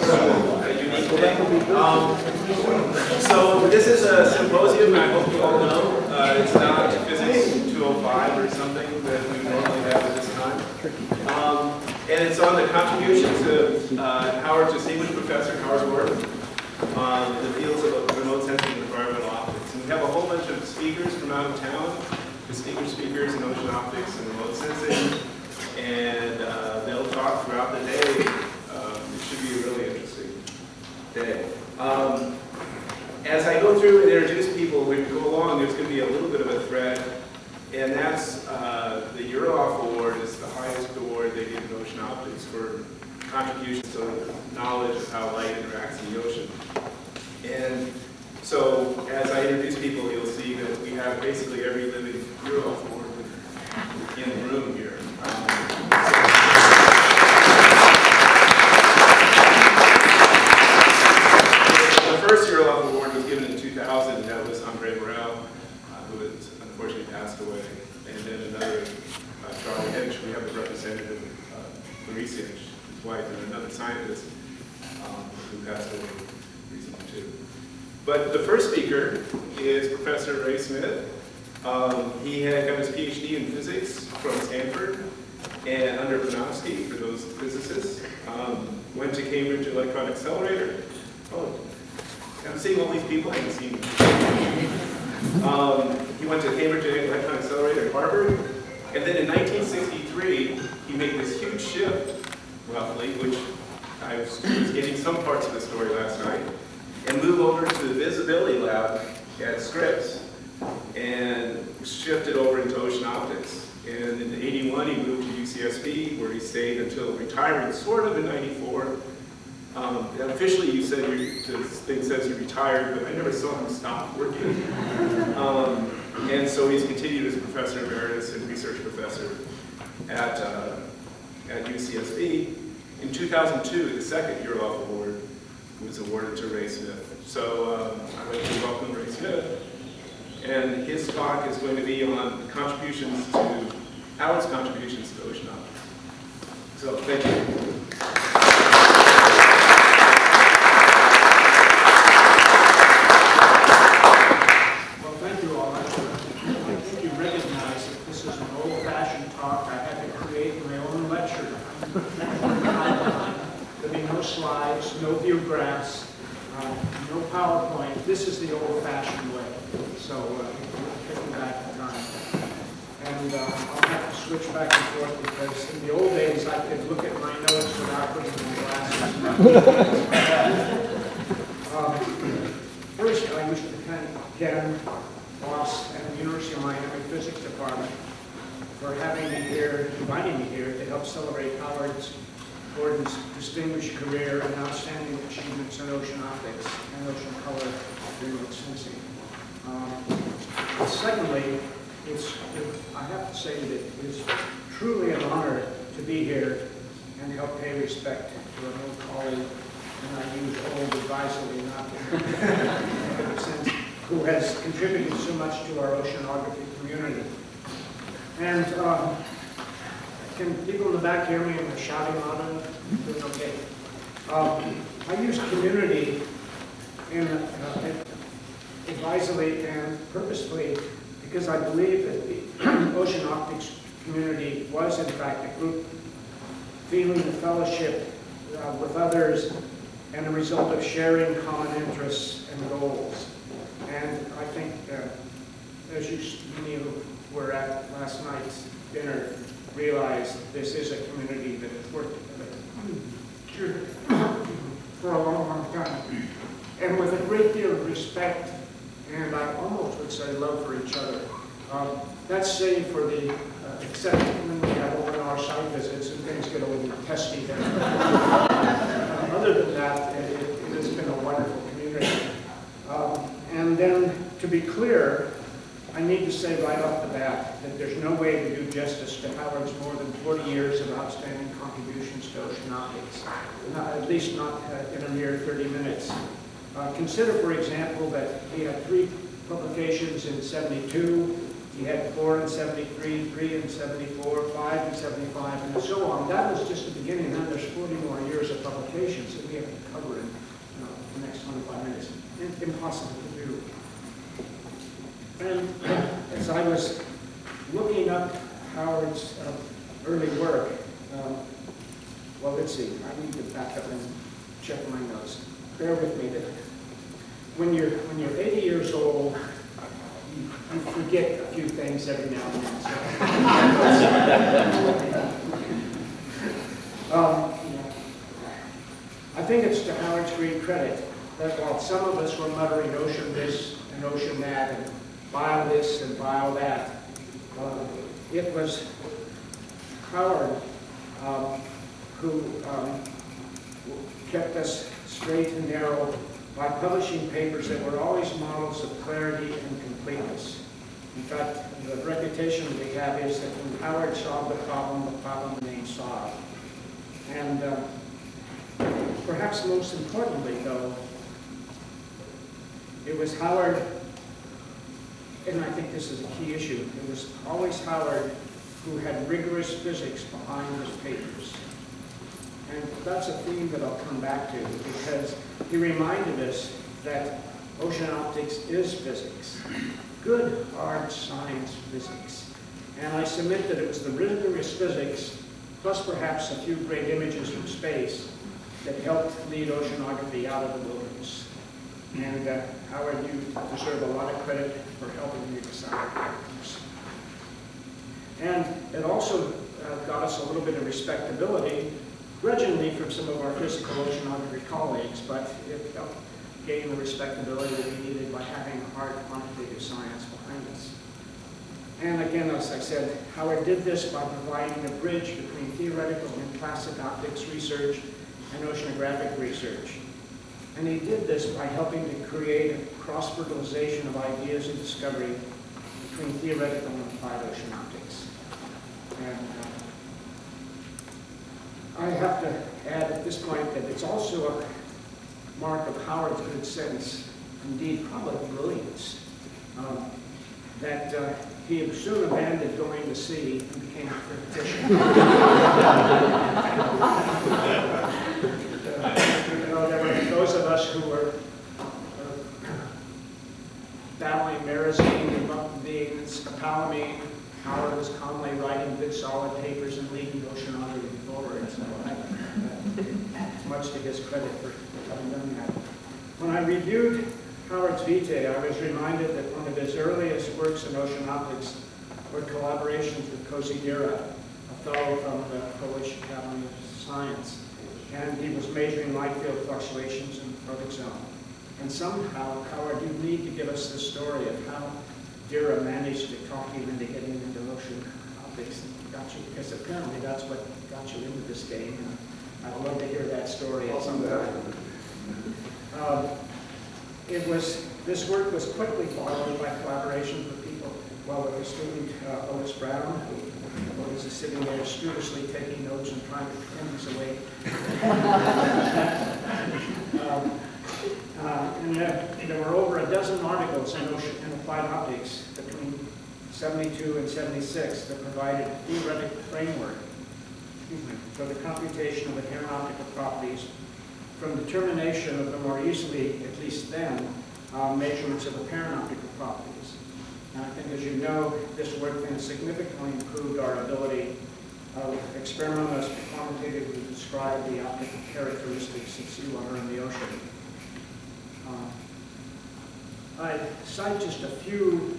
a unique thing. So this is a symposium, I hope you all know. It's not Physics 205 or something that we normally have at this time. And it's on the contributions of Howard's distinguished professor, Howard Ward, in the fields of remote sensing and environmental optics. And we have a whole bunch of speakers from out of town, distinguished speakers in ocean optics and remote sensing, and they'll talk throughout the day. It should be a really interesting day. As I go through and introduce people, when we go along, there's going to be a little bit of a thread, and that's the Euroloff Award is the highest award they give in ocean optics for contributions to knowledge of how light interacts in the ocean. And so, as I introduce people, you'll see that we have basically every living Euroloff Award in the room here. The first Euroloff Award was given in 2000, and that was Andre Morel, who has unfortunately passed away. And then another, Charlie Hedge, we have a representative, Maurice Hedge, his wife, and another scientist who passed away recently too. But the first speaker is Professor Ray Smith. He had got his PhD in physics from Stanford and under Panofsky, for those physicists. Went to Cambridge Electron Accelerator. Oh, I'm seeing all these people I haven't seen. He went to Cambridge Electron Accelerator at Harvard. And then in 1963, he made this huge shift, roughly, which I was getting some parts of the story last night, and moved over to the visibility lab at Scripps and shifted over into ocean optics. And in '81, he moved to UCSB, where he stayed until retiring, sort of in '94. Officially, you said this thing says he retired, but I never saw him stop working. And so he's continued as professor emeritus and research professor at UCSB. In 2002, the second Euroloff Award was awarded to Ray Smith. So I'd like to welcome Ray Smith. And his talk is going to be on contributions to, Howard's contributions to ocean optics. So thank you. No view graphs, no PowerPoint. This is the old-fashioned way. So taking back the time. And I'll have to switch back and forth because in the old days I could look at my notes without putting my glasses. First, I used to thank Ken Moss and the University of Miami Physics Department for having me here, inviting me here to help celebrate Gordon's distinguished career and outstanding achievements in ocean optics and ocean color remote sensing. Secondly, I have to say that it's truly an honor to be here and help pay respect to an old colleague, and I use old advisedly, not in a sense, who has contributed so much to our oceanography community. And can people in the back hear me? Am I shouting on them? Doing okay. I use community advisedly and purposefully because I believe that the ocean optics community was in fact a group feeling the fellowship with others and a result of sharing common interests and goals. And I think, as many of you were at last night's dinner, realize that this is a community that has worked together for a long, long time. And with a great deal of respect, and I almost would say love for each other. That's save for the, except when we have over our site visits and things get a little testy there. Other than that, it has been a wonderful community. And then, to be clear, I need to say right off the bat that there's no way to do justice to Howard's more than 40 years of outstanding contributions to ocean optics, at least not in a mere 30 minutes. Consider, for example, that he had 3 publications in '72, he had 4 in '73, 3 in '74, 5 in '75, and so on. That was just the beginning, and then there's 40 more years of publications. allocations that we have to cover in the next 25 minutes. Impossible to do. And as I was looking up Howard's early work, well, let's see, I need to back up and check my notes. Bear with me. When you're 80 years old, you forget a few things every now and then. So. I think it's to Howard's great credit that while some of us were muttering ocean this and ocean that and bile this and bile that, it was Howard who kept us straight and narrow by publishing papers that were always models of clarity and completeness. In fact, the reputation we have is that when Howard solved the problem remained solved. And perhaps most importantly, though, it was Howard, and I think this is a key issue, it was always Howard who had rigorous physics behind his papers. And that's a theme that I'll come back to, because he reminded us that ocean optics is physics, good, hard science physics. And I submit that it was the rigorous physics, plus perhaps a few great images from space, that helped lead oceanography out of the wilderness. And Howard, you deserve a lot of credit for helping me decide this. And it also got us a little bit of respectability, grudgingly from some of our physical oceanography colleagues, but it helped gain the respectability that we needed by having hard quantitative science behind us. And again, as I said, Howard did this by providing a bridge between theoretical and classic optics research and oceanographic research. And he did this by helping to create a cross-fertilization of ideas and discovery between theoretical and applied ocean optics. And I have to add at this point that it's also a mark of Howard's good sense, indeed probably brilliance, that he soon abandoned going to sea and became a theoretician. There were those of us who were battling Merazine and Buckbeam and scopolamine. Howard was calmly writing good solid papers and leading oceanography forward. So it's much to his credit for having done that. When I reviewed Howard's vitae, I was reminded that one of his earliest works in ocean optics were collaborations with Cozy Dira, a fellow from the Polish Academy of Science. And he was measuring light field fluctuations in the photic zone. And somehow, Howard, you need to give us the story of how Dira managed to talk you into getting into ocean optics and got you, because apparently that's what got you into this game. And I'd love to hear that story at some time. This work was quickly followed by collaborations with people, well, with the student Otis Brown, who was sitting there studiously taking notes and trying to pretend he's awake. And there were over a dozen articles in applied optics between 72 and 76 that provided a theoretical framework for the computation of inherent optical properties from determination of the more easily, at least then, measurements of apparent optical properties. And I think, as you know, this work then significantly improved our ability of experimentalists to quantitatively describe the optical characteristics of seawater in the ocean. I cite just a few,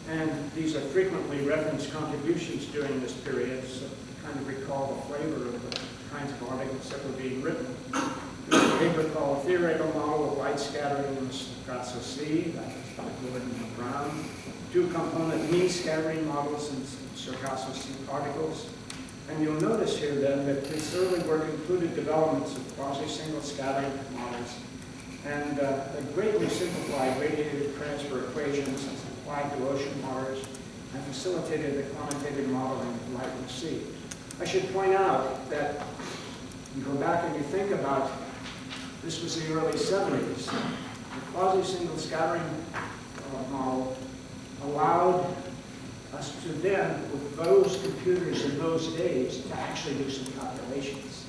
and these are frequently referenced contributions during this period, so to kind of recall the flavor of the kinds of articles that were being written. There's a paper called Theoretical Model of Light Scattering in the Sargasso Sea, that was by Gordon and Brown. Two-component mean scattering models in Sargasso Sea particles. And you'll notice here then that this early work included developments of quasi-single scattering models and greatly simplified radiative transfer equations as applied to ocean waters and facilitated the quantitative modeling of light in the sea. I should point out that you go back and you think about, this was the early 70s. The quasi-single scattering model allowed us to then, with those computers in those days, to actually do some calculations.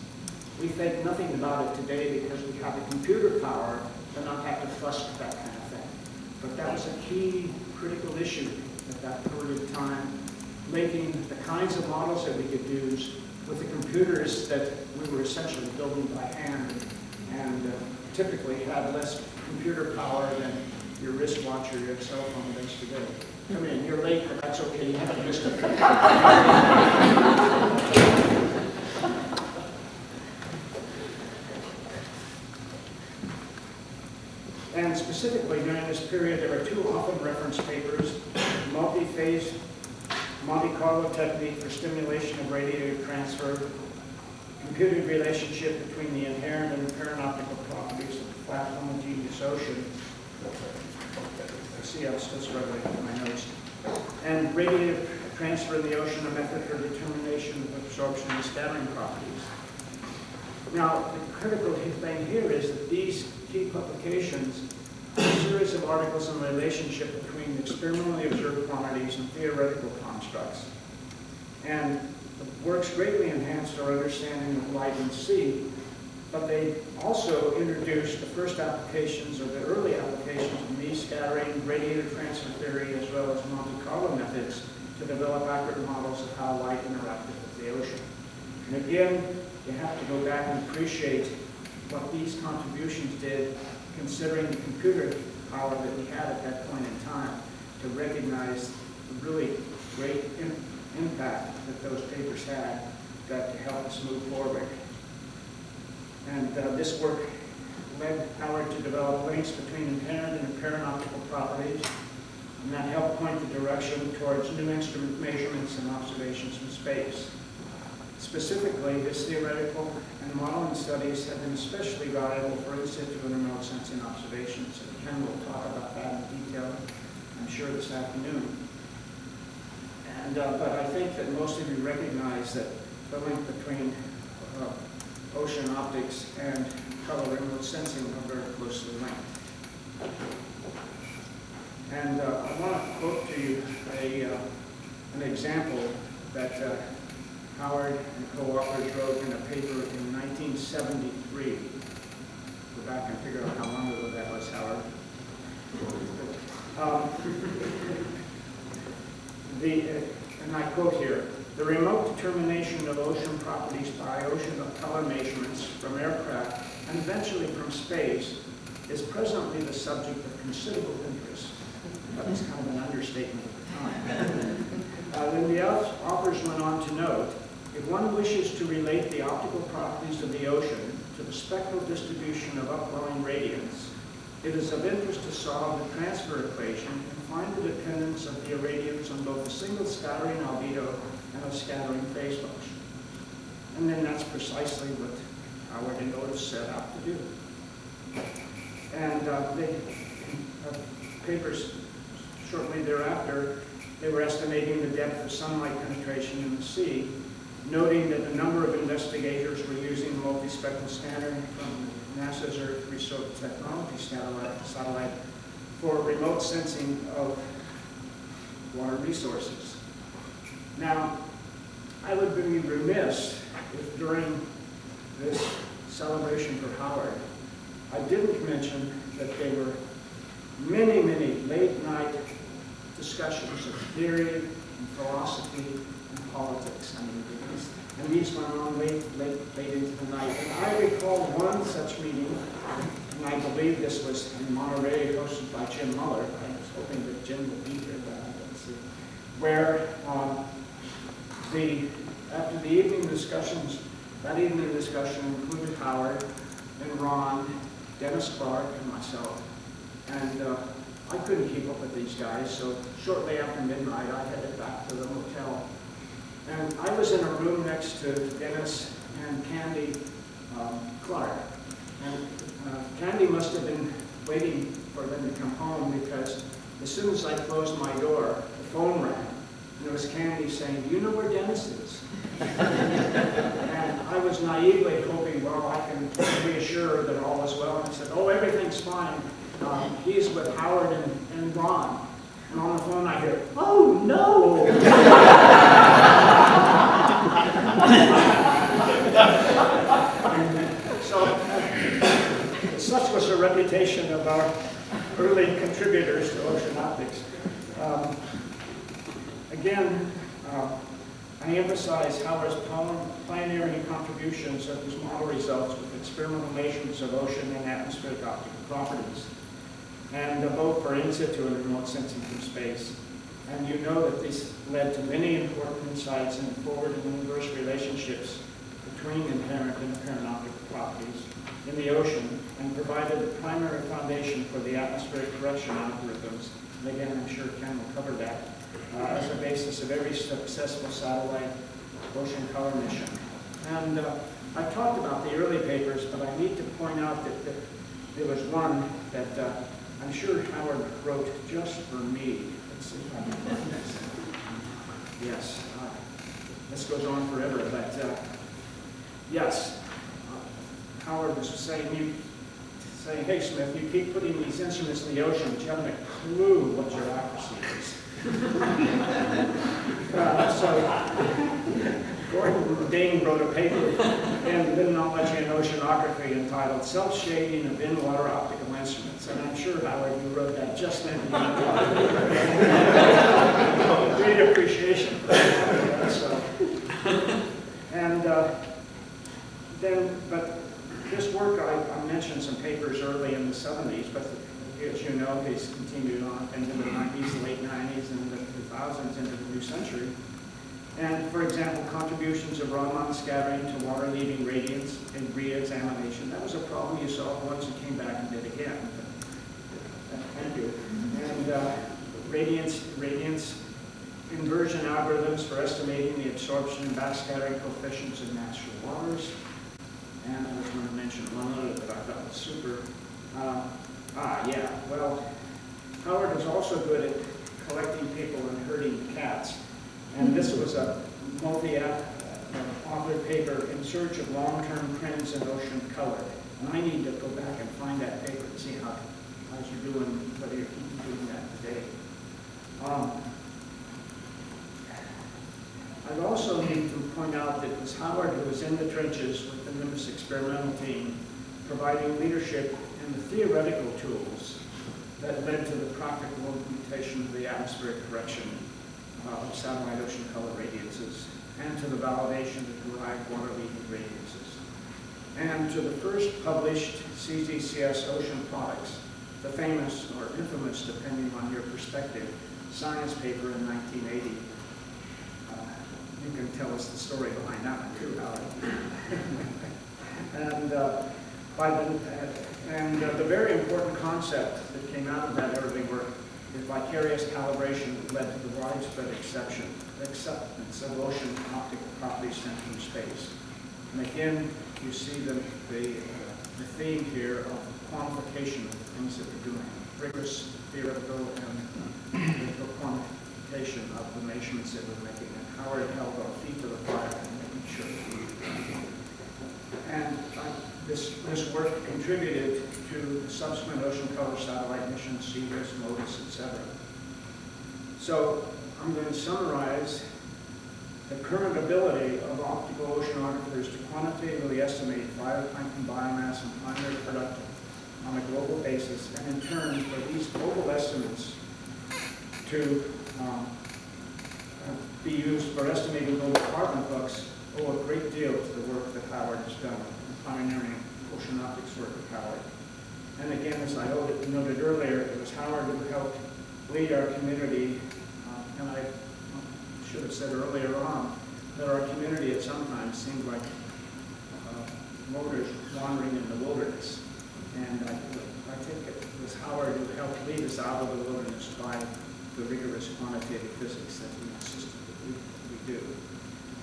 We think nothing about it today because we have the computer power to not have to fuss with that kind of thing. But that was a key critical issue at that period of time, making the kinds of models that we could use with the computers that we were essentially building by hand, and typically had less computer power than your wristwatch or your cell phone does today. Come in, you're late, but that's okay, you haven't missed it. And specifically during this period, there were two often referenced papers, multi-phase Monte Carlo technique for stimulation of radiative transfer, computed relationship between the inherent and apparent optical properties of the flat homogeneous ocean. See, I'm still struggling with my notes. And radiative transfer in the ocean, a method for determination of absorption and scattering properties. Now, the critical thing here is that these key publications are a series of articles in relationship between experimentally observed quantities and theoretical constructs. And the works greatly enhanced our understanding of light and sea, but they also introduced the first applications, or the early applications, of Mie scattering, radiative transfer theory, as well as Monte Carlo methods to develop accurate models of how light interacted with the ocean. And again, you have to go back and appreciate what these contributions did, considering the computer power that we had at that point in time, to recognize the really great impact that those papers had that to help us move forward. And this work led Howard to develop links between inherent and apparent optical properties, and that helped point the direction towards new instrument measurements and observations from space. Specifically, his theoretical and modeling studies have been especially valuable for in situ and remote sensing observations. And Ken will talk about that in detail, I'm sure, this afternoon. And, but I think that most of you recognize that the link between ocean optics and color remote sensing are very closely linked. And I want to quote to you an example that Howard and co-authors wrote in a paper in 1973. Go back and figure out how long ago that was, Howard. And I quote here, "The remote determination of ocean properties by ocean of color measurements from aircraft and eventually from space is presently the subject of considerable interest." That was kind of an understatement at the time. Then the authors went on to note, "If one wishes to relate the optical properties of the ocean to the spectral distribution of upwelling radiance, it is of interest to solve the transfer equation and find the dependence of the irradiance on both a single scattering albedo and a scattering phase function." And then that's precisely what Howard and Otis set out to do. And papers shortly thereafter, they were estimating the depth of sunlight penetration in the sea, noting that the number of investigators were using multispectral scanning from NASA's Earth Resource Technology satellite for remote sensing of water resources. Now, I would be remiss if during this celebration for Howard, I didn't mention that there were many, many late-night discussions of theory and philosophy and politics. I mean, and these went on late into the night. And I recall one such meeting, and I believe this was in Monterey, hosted by Jim Muller. I was hoping that Jim would be here, but I didn't see. Where after the evening discussions, that evening discussion included Howard and Ron, Dennis Clark, and myself. And I couldn't keep up with these guys, so shortly after midnight, I headed back to the hotel. And I was in a room next to Dennis and Candy Clark. And Candy must have been waiting for them to come home, because as soon as I closed my door, the phone rang. And it was Candy saying, "Do you know where Dennis is?" And I was naively hoping, well, I can reassure her that all is well. And I said, "Oh, everything's fine. He's with Howard and Ron." And on the phone I hear, "Oh, no!" And Such was the reputation of our early contributors to ocean optics. Again, I emphasize Howard's pioneering contributions of his model results with experimental measurements of ocean and atmospheric optical properties, and both for in situ and remote sensing from space. And you know that this led to many important insights in forward and inverse relationships between inherent and apparent optical properties in the ocean, and provided the primary foundation for the atmospheric correction algorithms. And again, I'm sure Ken will cover that, as a basis of every successful satellite ocean color mission. And I've talked about the early papers, but I need to point out that there was one that I'm sure Howard wrote just for me. Let's see if I can find this. Yes, this goes on forever, but yes, Howard was saying, hey Smith, you keep putting these instruments in the ocean, but you haven't a clue what your accuracy is. So Gordon Dane wrote a paper in Limnology and Oceanography entitled Self-Shading of In-Water Optical Instruments. And I'm sure, Howard, you wrote that just then. Great appreciation for that. So, and but this work, I mentioned some papers early in the 70s, but as you know, he's continued on into the 90s, late 90s, and the 2000s into the new century. And for example, contributions of Raman scattering to water-leaving radiance in re-examination. That was a problem you solved once and came back and did again. Thank you. And radiance inversion algorithms for estimating the absorption and backscattering coefficients of natural waters. And I was going to mention one other that I thought was super. Well, Howard was also good at collecting people and herding cats. And this was a multi-author paper in search of long-term trends in ocean color. And I need to go back and find that paper and see how's you're doing, whether you're doing that today. I also need to point out that it was Howard who was in the trenches with the NIMBUS experimental team, providing leadership in the theoretical tools that led to the practical implementation of the atmospheric correction of satellite ocean color radiances, and to the validation of derived water-leaving radiances, and to the first published CZCS ocean products, the famous or infamous, depending on your perspective, science paper in 1980. You can tell us the story behind that one too, Howard. And the very important concept that came out of that early work is vicarious calibration that led to the widespread acceptance of ocean optical properties sent from space. And again, you see the theme here of quantification of the things that we're doing, rigorous theoretical and empirical quantification of the measurements that we're making. And Howard held our feet to the fire and making sure that we and this work contributed to the subsequent ocean color satellite missions, CEDAS, MODIS, etc. So I'm going to summarize the current ability of optical oceanographers to quantitatively estimate phytoplankton biomass and primary production on a global basis, and in turn for these global estimates to be used for estimating global carbon flux owe a great deal to the work that Howard has done, the pioneering ocean optics work of Howard. And again, as I noted earlier, it was Howard who helped lead our community, and I should have said earlier on, that our community at some time seemed like motors wandering in the wilderness. And I think it was Howard who helped lead us out of the wilderness by the rigorous quantitative physics that he insisted that we do.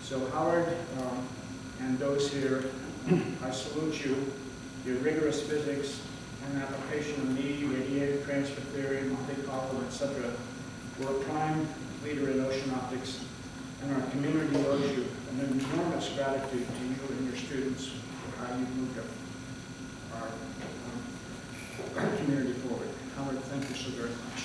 So Howard and those here, I salute you. Your rigorous physics and application of knee, radiative transfer theory, Monte Carlo, etc. were a prime leader in ocean optics, and our community owes you an enormous gratitude to you and your students for how you've moved our community forward. Howard, thank you so very much.